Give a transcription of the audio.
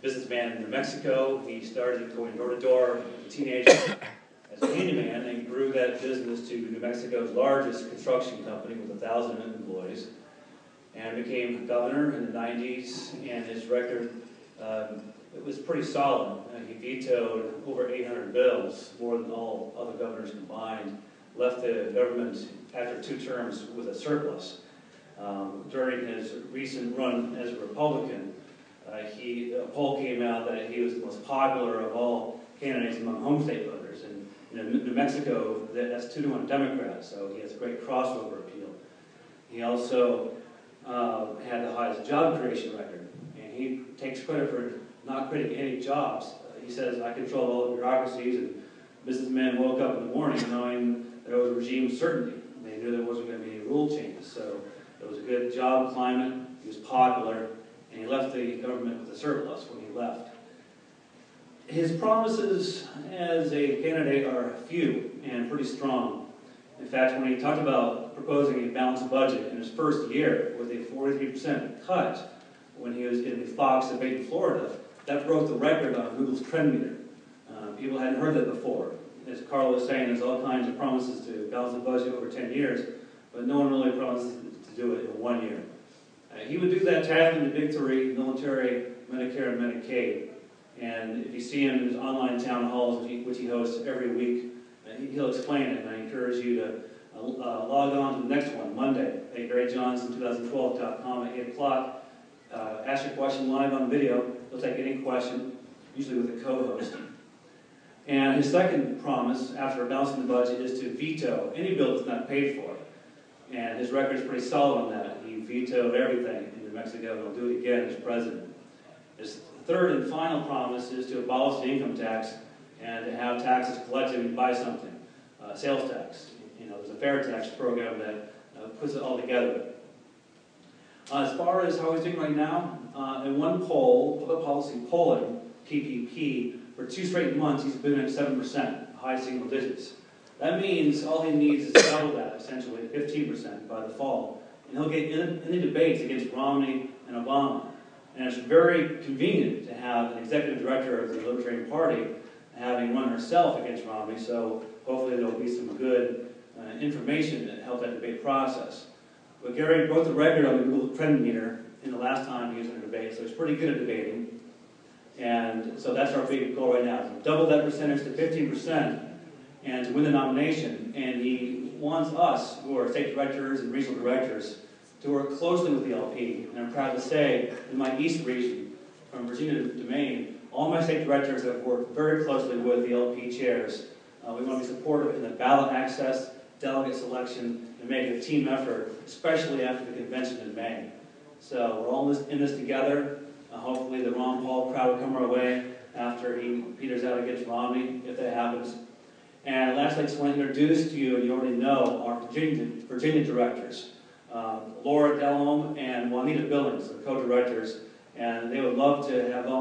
Businessman in New Mexico. He started going door to door as a teenager as a handyman and grew that business to New Mexico's largest construction company with 1,000 employees, and became governor in the 90s, and his record it was pretty solid. He vetoed over 800 bills, more than all other governors combined, left the government after 2 terms with a surplus. During his recent run as a Republican, a poll came out that he was the most popular of all candidates among home state voters. And in New Mexico, that's 2-to-1 Democrats, so he has a great crossover appeal. He also had the highest job creation record, and he takes credit for not creating any jobs. He says, "I control all the bureaucracies," and businessmen woke up in the morning knowing there was regime certainty. They knew there wasn't going to be any rule changes, so it was a good job climate. He was popular, and he left the government with a surplus when he left. His promises as a candidate are few and pretty strong. In fact, when he talked about proposing a balanced budget in his first year with a 43% cut when he was in the Fox debate in Florida, that broke the record on Google's trend meter. People hadn't heard that before. As Carl was saying, there's all kinds of promises to balance the budget over 10 years, but no one really promises to do it in 1 year. He would do that tackling the big 3, military, Medicare, and Medicaid. And if you see him in his online town halls, which he hosts every week, he'll explain it, and I encourage you to log on to the next one, Monday, at GaryJohnson2012.com at 8 o'clock. Ask your question live on video. He'll take any question, usually with a co-host. And his second promise, after balancing the budget, is to veto any bill that's not paid for. And his record is pretty solid on that. He vetoed everything in New Mexico, and he'll do it again as president. His third and final promise is to abolish the income tax and to have taxes collected when you buy something. Sales tax. There's a fair tax program that puts it all together. As far as how he's doing right now, in one poll, public policy polling, PPP, for 2 straight months he's been at 7%, high single digits. That means all he needs is double that, essentially, 15% by the fall. And he'll get in the debates against Romney and Obama. And it's very convenient to have an executive director of the Libertarian Party having run herself against Romney, so hopefully there will be some good information that help that debate process. But Gary broke the record on the Google trend meter in the last time he was in a debate, so he's pretty good at debating. And so that's our big goal right now, to double that percentage to 15% and to win the nomination. And he wants us, who are state directors and regional directors, to work closely with the LP. And I'm proud to say, in my East region, from Virginia to Maine, all my state directors have worked very closely with the LP chairs. We want to be supportive in the ballot access, delegate selection, and make it a team effort, especially after the convention in May. So we're all in this together. Hopefully the Ron Paul crowd will come our way after he peters out against Romney, if that happens. And lastly, I just want to introduce to you, and you already know, our Virginia directors. Laura Delhomme and Juanita Billings, the co-directors, and they would love to have volunteers.